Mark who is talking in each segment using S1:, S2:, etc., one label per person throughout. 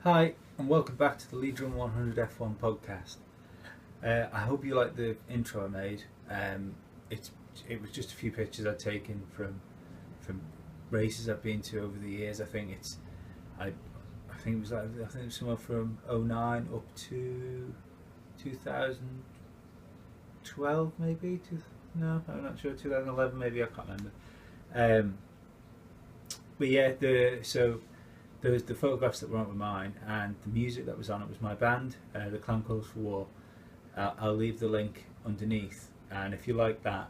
S1: Hi, and welcome back to the Leadrun 100 F1 podcast. I hope you like the intro I made. It's it was just a few pictures I'd taken from races I've been to over the years. I think it was somewhere from '09 up to 2012 maybe. No, I'm not sure. 2011 maybe. I can't remember. Um, but yeah, there was the photographs that were on mine, and the music that was on it was my band, the Clan Close for War. I'll leave the link underneath, and if you like that,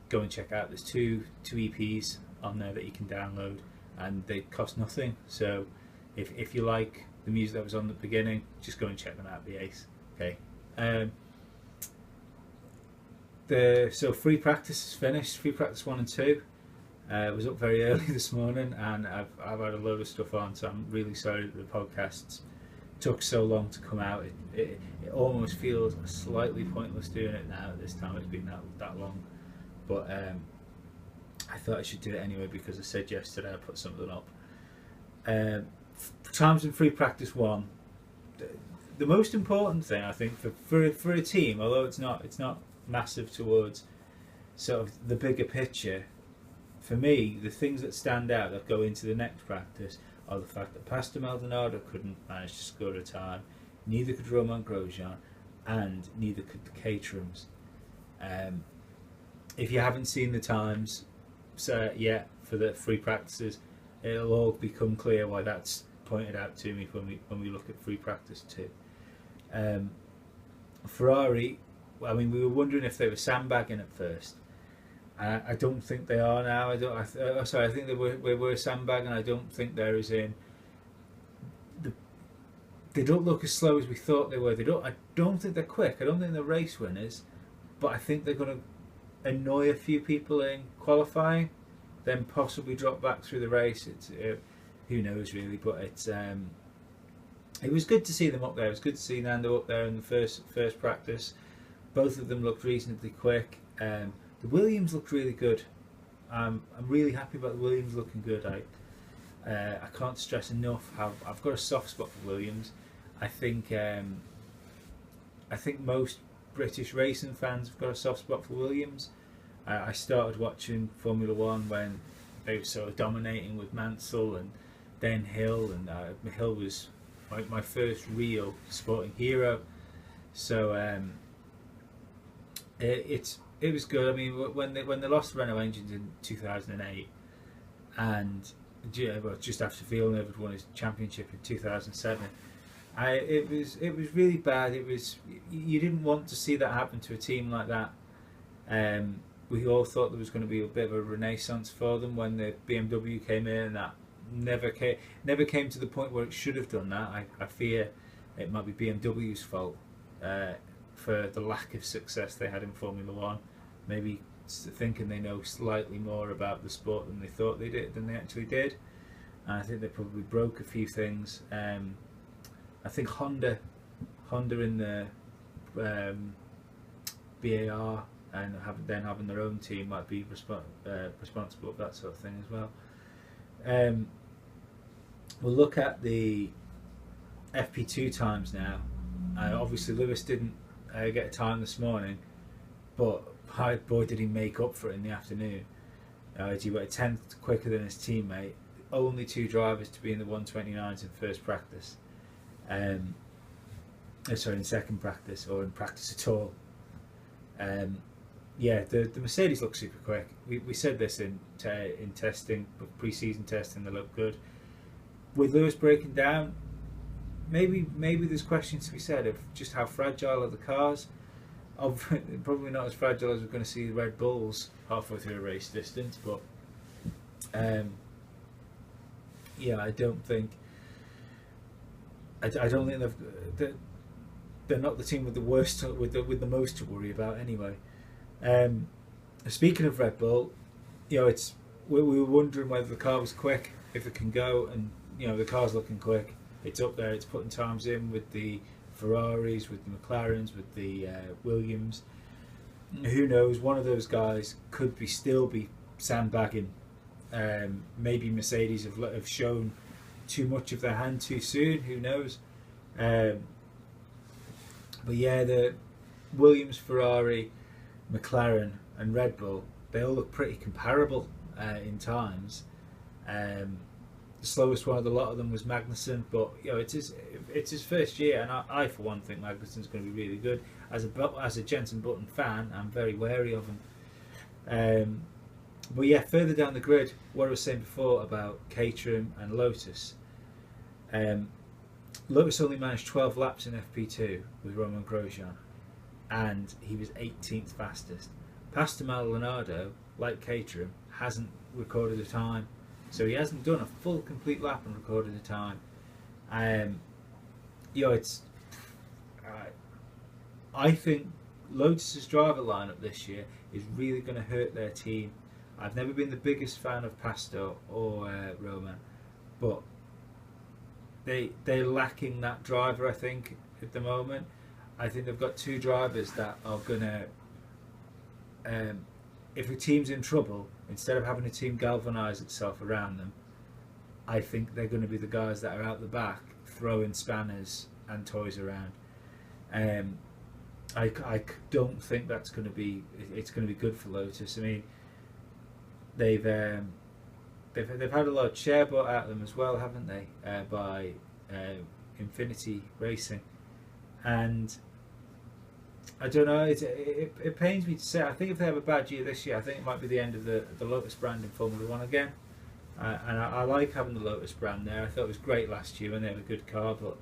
S1: go and check out. There's two EPs on there that you can download, and they cost nothing. So if you like the music that was on the beginning, just go and check them out. It'd be ace. Okay. So free practice is finished. Free practice 1 and 2. I was up very early this morning, and I've had a load of stuff on, so I'm really sorry that the podcasts took so long to come out. It almost feels slightly pointless doing it now at this time. It's been that long, but I thought I should do it anyway because I said yesterday I put something up. Times in free practice 1. The most important thing I think for a team, although it's not massive towards sort of the bigger picture. For me, the things that stand out that go into the next practice are the fact that Pastor Maldonado couldn't manage to score a time, neither could Romain Grosjean, and neither could the Caterhams. If you haven't seen the times yet for the free practices, it'll all become clear why that's pointed out to me when we look at free practice 2. Ferrari, I mean, we were wondering if they were sandbagging at first. I don't think they are now. I think they were sandbagging. I don't think they're as in. They don't look as slow as we thought they were. I don't think they're quick. I don't think they're race winners, but I think they're going to annoy a few people in qualifying, then possibly drop back through the race. Who knows really? But it was good to see them up there. It was good to see Nando up there in the first practice. Both of them looked reasonably quick. The Williams looked really good. I'm really happy about the Williams looking good. I can't stress enough how I've got a soft spot for Williams. I think most British racing fans have got a soft spot for Williams. I started watching Formula One when they were sort of dominating with Mansell and then Hill, and Hill was my first real sporting hero. So it was good. I mean, when they lost Renault engines in 2008, and just after Villeneuve had won his championship in 2007, it was really bad. You didn't want to see that happen to a team like that. We all thought there was going to be a bit of a renaissance for them when the BMW came in, and that never came to the point where it should have done that. I fear it might be BMW's fault for the lack of success they had in Formula One. Maybe thinking they know slightly more about the sport than they actually did. And I think they probably broke a few things. I think Honda in the BAR and having their own team might be responsible for that sort of thing as well. We'll look at the FP2 times now. Obviously Lewis didn't get a time this morning, but boy did he make up for it in the afternoon. He went a tenth quicker than his teammate. Only two drivers to be in the 129s in first practice. In second practice or in practice at all. The Mercedes look super quick. We said this in testing, pre-season testing. They look good. With Lewis breaking down, maybe there's questions to be said of just how fragile are the cars. Probably not as fragile as we're going to see the Red Bulls halfway through a race distance, but I don't think they're not the team with the worst with the most to worry about anyway. Speaking of Red Bull, we were wondering whether the car was quick, if it can go, and the car's looking quick. It's up there. It's putting times in with the Ferraris, with the McLarens, with the Williams. Who knows? One of those guys could still be sandbagging. Maybe Mercedes have shown too much of their hand too soon. Who knows? But yeah, the Williams, Ferrari, McLaren, and Red Bull, they all look pretty comparable in times. The slowest one of the lot of them was Magnussen, but it's his first year, and I for one think Magnussen's going to be really good. As a Jenson Button fan, I'm very wary of him. But yeah, further down the grid, what I was saying before about Caterham and Lotus. Lotus only managed 12 laps in FP2 with Romain Grosjean, and he was 18th fastest. Pastor Maldonado, like Caterham, hasn't recorded a time, so he hasn't done a full complete lap and recorded a time. I think Lotus's driver lineup this year is really going to hurt their team. I've never been the biggest fan of Pastor or Romain, but they're lacking that driver, I think, at the moment. I think they've got two drivers that are gonna, if a team's in trouble, instead of having a team galvanise itself around them, I think they're going to be the guys that are out the back throwing spanners and toys around. I don't think that's going to be. It's going to be good for Lotus. I mean, they've had a lot of share bought out of them as well, haven't they? By Infinity Racing, and I don't know. It pains me to say. I think if they have a bad year this year, I think it might be the end of the Lotus brand in Formula One again. And I like having the Lotus brand there. I thought it was great last year when they had a good car, but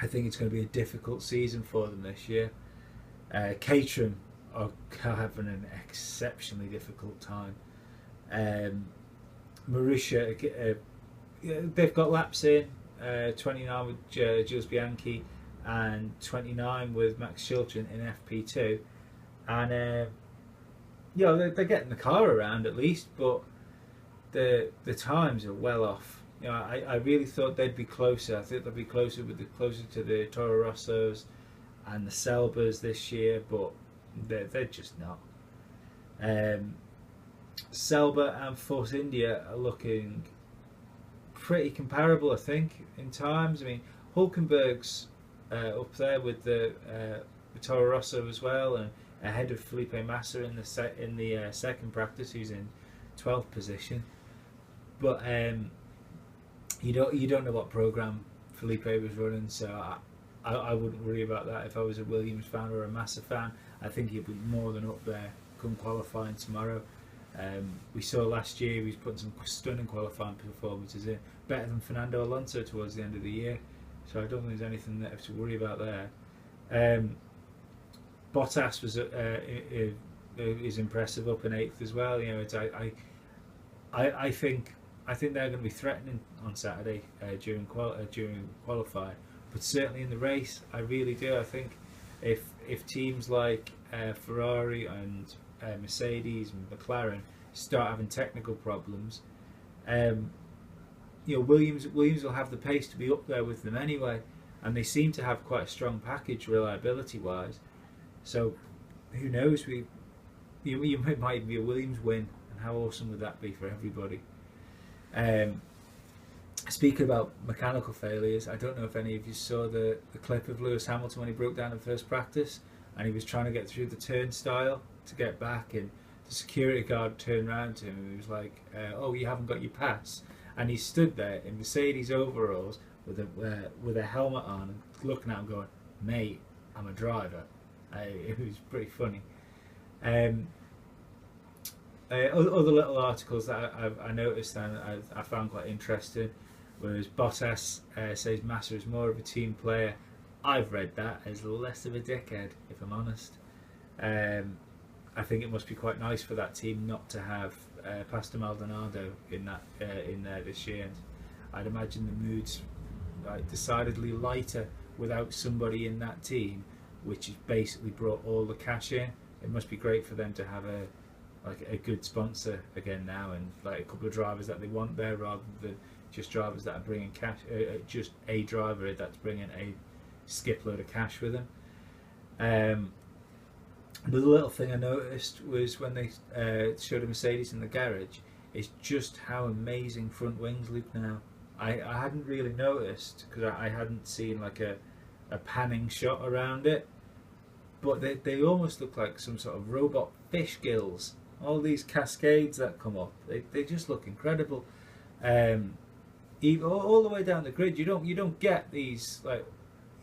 S1: I think it's going to be a difficult season for them this year. Caterham are having an exceptionally difficult time. Marussia, they've got laps in, 29 with Jules Bianchi and 29 with Max Chilton in FP2, and they're getting the car around at least, but the times are well off. I really thought they'd be closer. I think they'll be closer to the Toro Rossos and the Selbers this year, but they're just not. Selber and Force India are looking pretty comparable, I think, in times. I mean, Hulkenberg's up there with the Toro Rosso as well, and ahead of Felipe Massa in the second practice, who's in 12th position. But you don't know what program Felipe was running, so I wouldn't worry about that if I was a Williams fan or a Massa fan. I think he'll be more than up there come qualifying tomorrow. We saw last year he was putting some stunning qualifying performances in, better than Fernando Alonso towards the end of the year, so I don't think there's anything there to worry about there. Bottas was is impressive up in 8th as well. I think they're going to be threatening on Saturday during qualifying, but certainly in the race, I really do. I think if teams like Ferrari and Mercedes and McLaren start having technical problems, Williams will have the pace to be up there with them anyway, and they seem to have quite a strong package reliability wise. So who knows? You might be a Williams win, and how awesome would that be for everybody? Speaking about mechanical failures, I don't know if any of you saw the clip of Lewis Hamilton when he broke down in first practice and he was trying to get through the turnstile to get back, and the security guard turned around to him and he was like, oh, you haven't got your pass, and he stood there in Mercedes overalls with a helmet on and looking at him going, mate, I'm a driver. It was pretty funny. Other little articles that I noticed and I found quite interesting was Bottas says Massa is more of a team player. I've read that as less of a dickhead, if I'm honest. I think it must be quite nice for that team not to have Pastor Maldonado in there this year. And I'd imagine the mood's decidedly lighter without somebody in that team, which has basically brought all the cash in. It must be great for them to have a good sponsor again now, and like a couple of drivers that they want there, rather than just drivers that are bringing cash. Just a driver that's bringing a skip load of cash with them. Another little thing I noticed was when they showed a Mercedes in the garage, is just how amazing front wings look now. I hadn't really noticed because I hadn't seen like a panning shot around it, but they almost look like some sort of robot fish gills. All these cascades that come up, they just look incredible. Even all the way down the grid, you don't get these like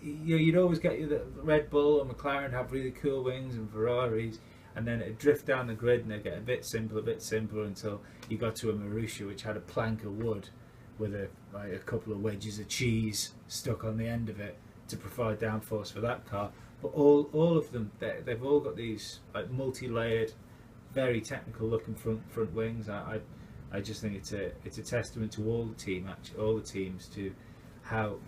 S1: you'd always get the Red Bull or McLaren have really cool wings and Ferraris, and then it'd drift down the grid and they'd get a bit simpler until you got to a Marussia which had a plank of wood with a couple of wedges of cheese stuck on the end of it to provide downforce for that car. But all of them, they've all got these like multi-layered, very technical looking front wings. I just think it's a testament to all the teams to how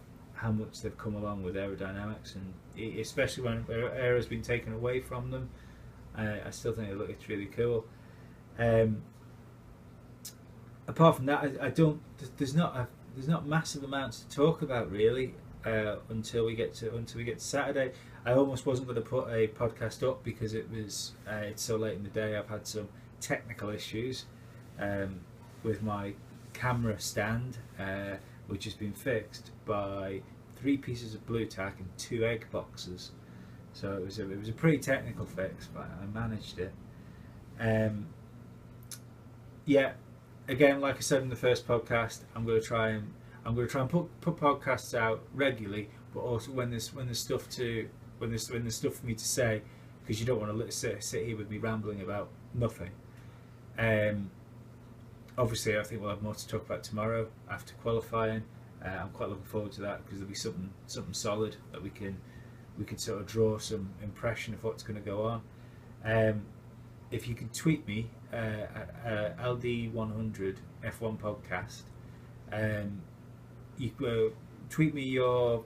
S1: much they've come along with aerodynamics, and especially when aero's been taken away from them. I still think it's really cool. Apart from that, I don't. There's not massive amounts to talk about really until we get to Saturday. I almost wasn't going to put a podcast up because it's so late in the day. I've had some technical issues with my camera stand, which has been fixed by 3 pieces of blue tack and 2 egg boxes. So it was a pretty technical fix, but I managed it. Yeah, again, like I said in the first podcast, I'm going to try and put podcasts out regularly, but also when there's stuff for me to say, because you don't want to sit here with me rambling about nothing. Obviously, I think we'll have more to talk about tomorrow after qualifying. I'm quite looking forward to that because there'll be something solid that we can sort of draw some impression of what's going to go on. If you can tweet me at LD100 F1 podcast, you tweet me your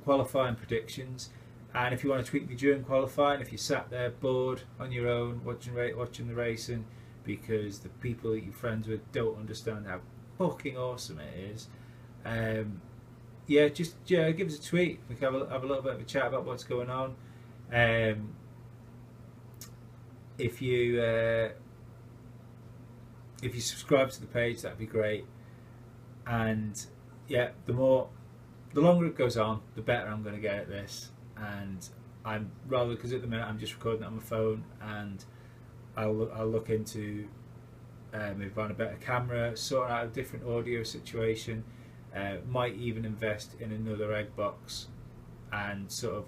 S1: qualifying predictions, and if you want to tweet me during qualifying, if you sat there bored on your own watching the racing because the people that you're friends with don't understand how fucking awesome it is, give us a tweet. We can have a little bit of a chat about what's going on. If you subscribe to the page, that'd be great. And yeah, the longer it goes on, the better I'm going to get at this. And I'm rather, because at the minute I'm just recording it on my phone, and I'll look into maybe buying a better camera, sorting out a different audio situation. Might even invest in another egg box and sort of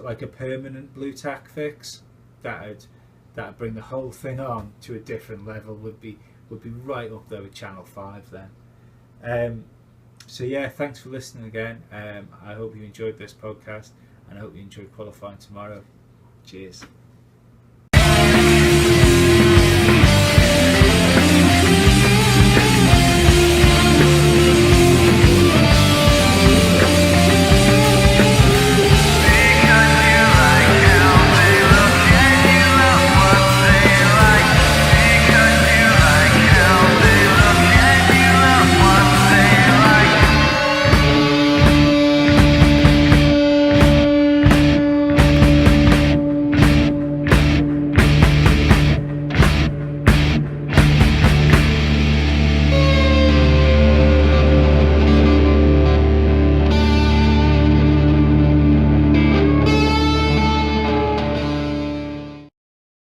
S1: like a permanent blue tack fix that'd bring the whole thing on to a different level. Would be right up there with Channel 5 then. So yeah, thanks for listening again. I hope you enjoyed this podcast, and I hope you enjoyed qualifying tomorrow. Cheers.